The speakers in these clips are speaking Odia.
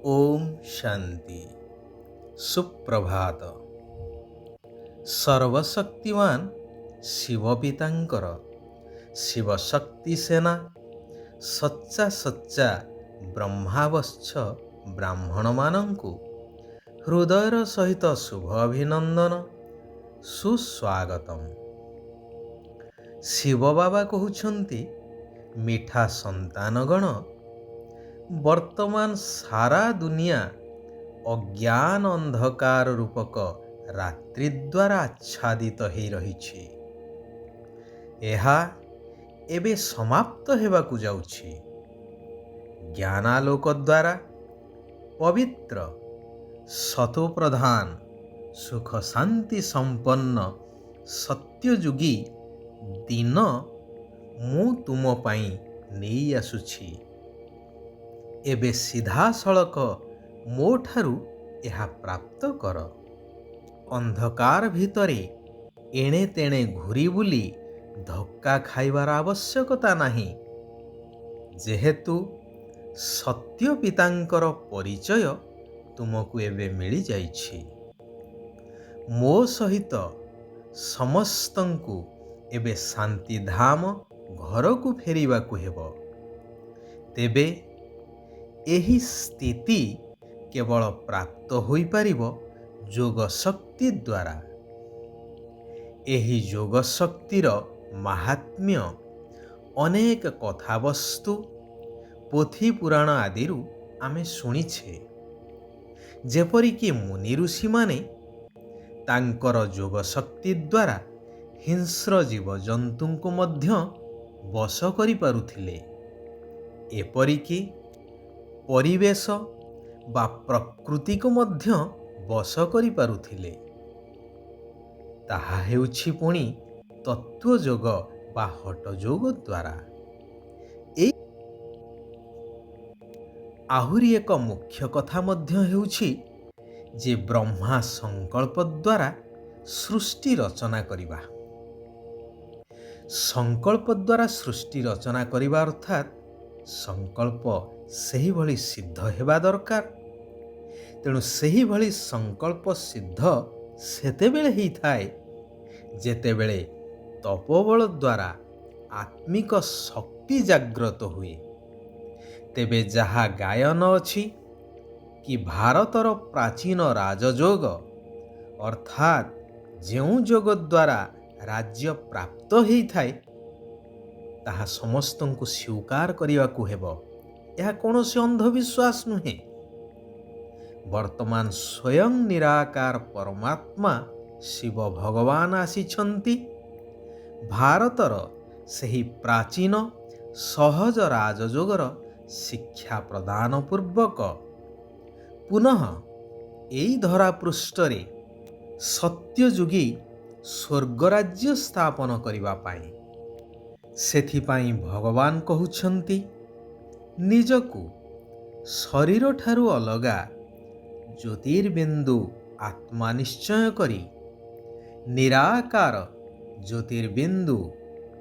ओम शांति। सुप्रभात। सर्वशक्तिमान शिव पितांकर शिवशक्ति सेना सच्चा सच्चा ब्रह्मावश्च ब्राह्मण मानंकु हृदयर सहित शुभ अभिनंदन सुस्वागतम। शिव बाबा कहउछंती मिठा संतानगण वर्तमान सारा दुनिया अज्ञान अंधकार रूपक रात्रि द्वारा आच्छादित हो रही। एबे समाप्त हेबाकु जाउछि। ज्ञानालोक द्वारा पवित्र सतो प्रधान सुख शांति संपन्न सत्ययुगी दिन मु तुम पाई नहीं आसुछि। एबे सीधा सड़क मो ठारू यह प्राप्त कर। अंधकार भितरे एणे तेणे घूरी बुली धक्का खाइबार आवश्यकता नहीं, जेहेतु सत्य पितांकर परिचय तुमको एबे मिली जाइछि। मो सहित समस्तंकु एबे शांति धाम घर को फेरिबा को हेबो। तेबे एही स्थिति केवल प्राप्त होई पारिबो जोग शक्ति द्वारा। एही जोग शक्तिर महात्म्य अनेक कथा वस्तु पोथी पुराण आदि आमे शुणिछे। जेपरिकी मुनि ऋषि माने तांकर जोग शक्ति द्वारा हिंस्र जीव जंतु को मध्य वश करि पारुथिले। एपरिकी परिवेश बा प्रकृति को मध्य वश करि पारुथिले। ताहा हेउछि पुणी तत्व जोग बा हठ जोग द्वारा। आहुरी एक मुख्य कथा मध्य हेउछि जे ब्रह्मा संकल्प द्वारा सृष्टि रचना करिबा। संकल्प द्वारा सृष्टि रचना करिबा अर्थात संकल्प सही भली सिद्ध हेबा दरकार। तेणु सही भली संकल्प सिद्ध सेतेबेले ही थाए जेतेबेले तपोबल द्वारा आत्मिक शक्ति जाग्रत हुए। तेबे जहा गायन अछि कि भारतर प्राचीन राजयोग अर्थात जेउ जोग द्वारा राज्य प्राप्त ही थाए ताहा समस्तंकु स्वीकार करिवा को हेबो। यह कौनसी अंधविश्वास नुहे। वर्तमान स्वयं निराकार परमात्मा शिव भगवान आसीछंती भारतर सही प्राचीन सहज राजयोगर शिक्षा प्रदान पूर्वक पुनः एई धरा पृष्ठरे सत्ययुगी स्वर्गराज्य स्थापन करिबा पाई। सेथिपाई भगवान कहउछंती निजकु शरीर ठारू अलगा ज्योतिर्बिंदु आत्मा निश्चय करी निराकार ज्योतिर्बिंदु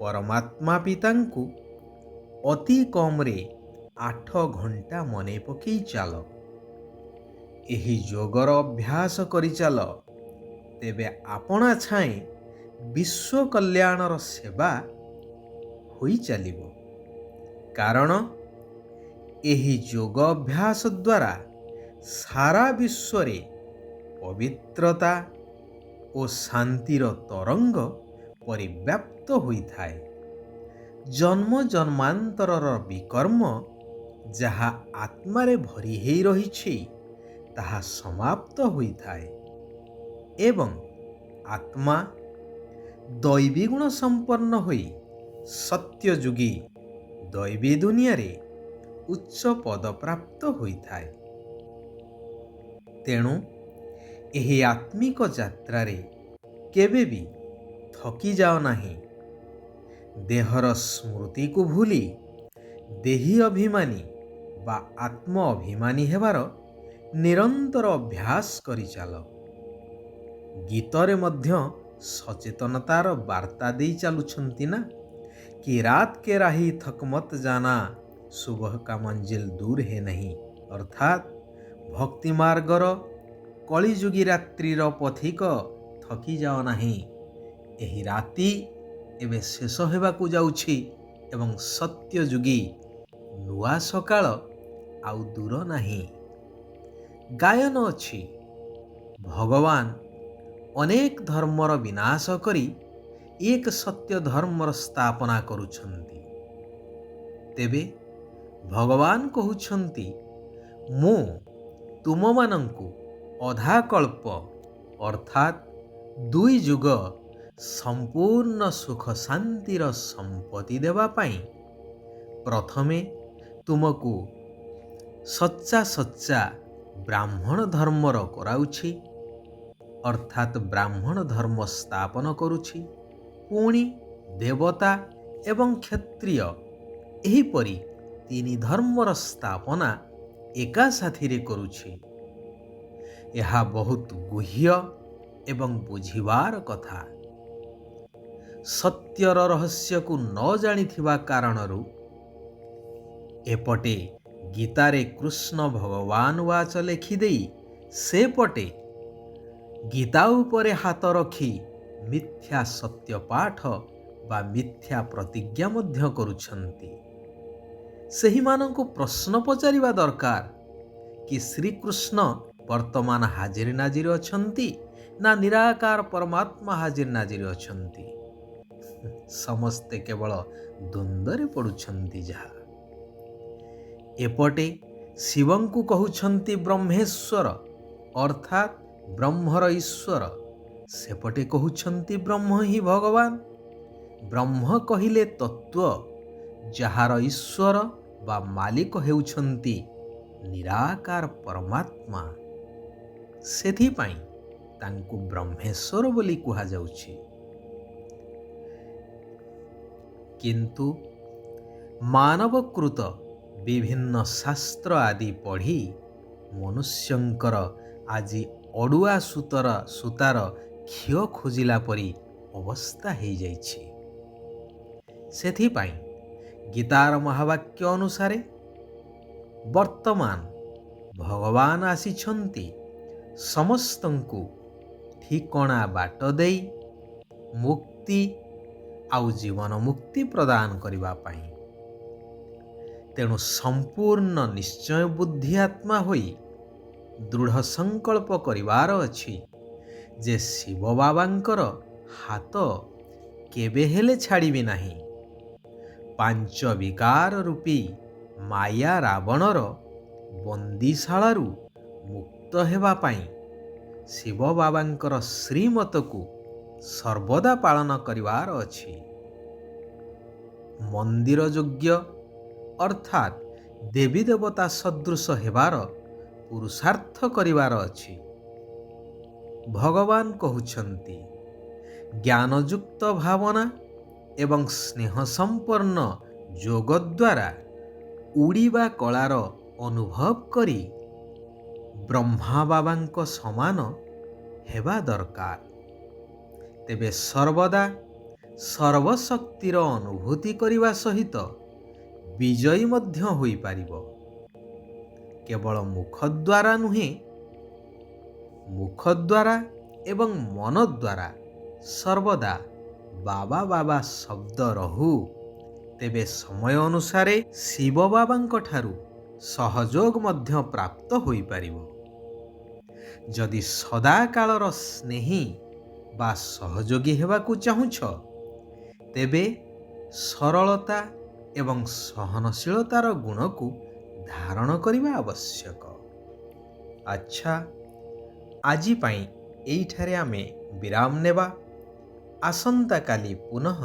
परमात्मा पितांकु अति कमरे 8 घंटा मने पकई चाल। एही जोगर अभ्यास करी चाल, तेबे आपणा छाए विश्व कल्याणर सेवा होई चलिबो। कारण एही जोग अभ्यास द्वारा सारा विश्वरे पवित्रता और शांतिर तरंग परिव्याप्त होई थाए। जन्म जन्मांतरर विकर्म जहा आत्मारे भरी हेई रहिछि ताहा समाप्त होई थाए एवं आत्मा दैवी गुण संपन्न होई सत्ययुगी दैवी दुनिया रे उच्च पद प्राप्त होई थाए। तेणु एही आत्मिक यात्रा रे केबे भी थकी जाओ नाही। देहर स्मृति को भूली देही अभिमानी बा आत्म अभिमानी हेबार निरंतर अभ्यास करि चाल। गीतरे मध्य सचेतनतार वार्ता दे चलुछंती ना कि रात के राही थक मत जाना सुबह का मंजिल दूर है नहीं। अर्थात ଭକ୍ତି ମାର୍ଗର କଳିଯୁଗୀ ରାତ୍ରିର ପଥିକ ଥକି ଯାଅ ନାହିଁ। ଏହି ରାତି ଏବେ ଶେଷ ହେବାକୁ ଯାଉଛି ଏବଂ ସତ୍ୟଯୁଗୀ ନୂଆ ସକାଳ ଆଉ ଦୂର ନାହିଁ। ଗାୟନ ଅଛି, ଭଗବାନ ଅନେକ ଧର୍ମର ବିନାଶ କରି ଏକ ସତ୍ୟ ଧର୍ମର ସ୍ଥାପନା କରୁଛନ୍ତି। ତେବେ ଭଗବାନ କହୁଛନ୍ତି, ମୁଁ ତୁମମାନଙ୍କୁ ଅଧାକଳ୍ପ ଅର୍ଥାତ୍ 2 ଯୁଗ ସମ୍ପୂର୍ଣ୍ଣ ସୁଖ ଶାନ୍ତିର ସମ୍ପତ୍ତି ଦେବା ପାଇଁ ପ୍ରଥମେ ତୁମକୁ ସଚ୍ଚା ବ୍ରାହ୍ମଣ ଧର୍ମର କରାଉଛି, ଅର୍ଥାତ୍ ବ୍ରାହ୍ମଣ ଧର୍ମ ସ୍ଥାପନ କରୁଛି। ପୁଣି ଦେବତା ଏବଂ କ୍ଷତ୍ରିୟ ଏହିପରି 3 ଧର୍ମର ସ୍ଥାପନା ଏକା ସାଥିରେ କରୁଛି। ଏହା ବହୁତ ଗୁହ୍ୟ ଏବଂ ବୁଝିବାର କଥା। ସତ୍ୟର ରହସ୍ୟକୁ ନ ଜାଣିଥିବା କାରଣରୁ ଏପଟେ ଗୀତାରେ କୃଷ୍ଣ ଭଗବାନ ବାଚ ଲେଖିଦେଇ ସେପଟେ ଗୀତା ଉପରେ ହାତ ରଖି ମିଥ୍ୟା ସତ୍ୟ ପାଠ ବା ମିଥ୍ୟା ପ୍ରତିଜ୍ଞା ମଧ୍ୟ କରୁଛନ୍ତି। ସେହିମାନଙ୍କୁ ପ୍ରଶ୍ନ ପଚାରିବା ଦରକାର କି ଶ୍ରୀକୃଷ୍ଣ ବର୍ତ୍ତମାନ ହାଜିର ନାଜିର ଅଛନ୍ତି ନା ନିରାକାର ପରମାତ୍ମା ହାଜିର ନାଜିର ଅଛନ୍ତି? ସମସ୍ତେ କେବଳ ଦ୍ୱନ୍ଦ୍ୱରେ ପଡ଼ୁଛନ୍ତି। ଯାହା ଏପଟେ ଶିବଙ୍କୁ କହୁଛନ୍ତି ବ୍ରହ୍ମେଶ୍ୱର ଅର୍ଥାତ୍ ବ୍ରହ୍ମର ଈଶ୍ୱର, ସେପଟେ କହୁଛନ୍ତି ବ୍ରହ୍ମ ହିଁ ଭଗବାନ। ବ୍ରହ୍ମ କହିଲେ ତତ୍ତ୍ୱ, ଯାହାର ଈଶ୍ୱର ବା ମାଲିକ ହେଉଛନ୍ତି ନିରାକାର ପରମାତ୍ମା। ସେଥିପାଇଁ ତାଙ୍କୁ ବ୍ରହ୍ମେଶ୍ୱର ବୋଲି କୁହାଯାଉଛି। କିନ୍ତୁ ମାନବକୃତ ବିଭିନ୍ନ ଶାସ୍ତ୍ର ଆଦି ପଢ଼ି ମନୁଷ୍ୟଙ୍କର ଆଜି ଅଡ଼ୁଆ ସୂତାର ଖିଅ ଖୋଜିଲା ପରି ଅବସ୍ଥା ହେଇଯାଇଛି। ସେଥିପାଇଁ ଗୀତାର ମହାବାକ୍ୟ ଅନୁସାରେ ବର୍ତ୍ତମାନ ଭଗବାନ ଆସିଛନ୍ତି ସମସ୍ତଙ୍କୁ ଠିକଣା ବାଟ ଦେଇ ମୁକ୍ତି ଆଉ ଜୀବନ ମୁକ୍ତି ପ୍ରଦାନ କରିବା ପାଇଁ। ତେଣୁ ସମ୍ପୂର୍ଣ୍ଣ ନିଶ୍ଚୟ ବୁଦ୍ଧି ଆତ୍ମା ହୋଇ ଦୃଢ଼ ସଂକଳ୍ପ କରିବାର ଅଛି ଯେ ଶିବ ବାବାଙ୍କର ହାତ କେବେ ହେଲେ ଛାଡ଼ିବି ନାହିଁ। 5 ବିକାର ରୂପୀ ମାୟା ରାବଣର ବନ୍ଦିଶାଳାରୁ ମୁକ୍ତ ହେବା ପାଇଁ ଶିବ ବାବାଙ୍କର ଶ୍ରୀମତକୁ ସର୍ବଦା ପାଳନ କରିବାର ଅଛି। ମନ୍ଦିର ଯୋଗ୍ୟ ଅର୍ଥାତ୍ ଦେବୀ ଦେବତା ସଦୃଶ ହେବାର ପୁରୁଷାର୍ଥ କରିବାର ଅଛି। ଭଗବାନ କହୁଛନ୍ତି, ଜ୍ଞାନଯୁକ୍ତ ଭାବନା ଏବଂ ସ୍ନେହ ସମ୍ପନ୍ନ ଯୋଗ ଦ୍ୱାରା ଉଡ଼ିବା କଳାର ଅନୁଭବ କରି ବ୍ରହ୍ମା ବାବାଙ୍କ ସମାନ ହେବା ଦରକାର। ତେବେ ସର୍ବଦା ସର୍ବଶକ୍ତିର ଅନୁଭୂତି କରିବା ସହିତ ବିଜୟୀ ମଧ୍ୟ ହୋଇପାରିବ। କେବଳ ମୁଖ ଦ୍ୱାରା ନୁହେଁ, ମୁଖ ଦ୍ୱାରା ଏବଂ ମନ ଦ୍ୱାରା ସର୍ବଦା ବାବା ବାବା ଶବ୍ଦ ରହୁ। ତେବେ ସମୟ ଅନୁସାରେ ଶିବ ବାବାଙ୍କ ଠାରୁ ସହଯୋଗ ମଧ୍ୟ ପ୍ରାପ୍ତ ହୋଇପାରିବ। ଯଦି ସଦାକାଳର ସ୍ନେହୀ ବା ସହଯୋଗୀ ହେବାକୁ ଚାହୁଁଛ, ତେବେ ସରଳତା ଏବଂ ସହନଶୀଳତାର ଗୁଣକୁ ଧାରଣ କରିବା ଆବଶ୍ୟକ। ଆଚ୍ଛା, ଆଜି ପାଇଁ ଏଇଠାରେ ଆମେ ବିରାମ ନେବା। ଆସନ୍ତାକାଲି ପୁନଃ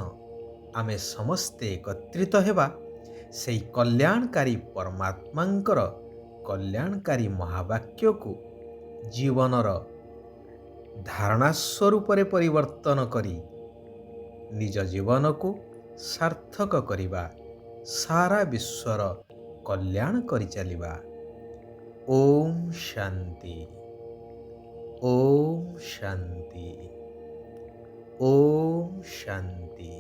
ଆମେ ସମସ୍ତେ ଏକତ୍ରିତ ହେବା ସେହି କଲ୍ୟାଣକାରୀ ପରମାତ୍ମାଙ୍କର କଲ୍ୟାଣକାରୀ ମହାବାକ୍ୟକୁ ଜୀବନର ଧାରଣା ସ୍ୱରୂପରେ ପରିବର୍ତ୍ତନ କରି ନିଜ ଜୀବନକୁ ସାର୍ଥକ କରିବା, ସାରା ବିଶ୍ୱର କଲ୍ୟାଣ କରିଚାଲିବା। ଓମ୍ ଶାନ୍ତି, ଓମ୍ ଶାନ୍ତି, ଓମ୍ ଶାନ୍ତି।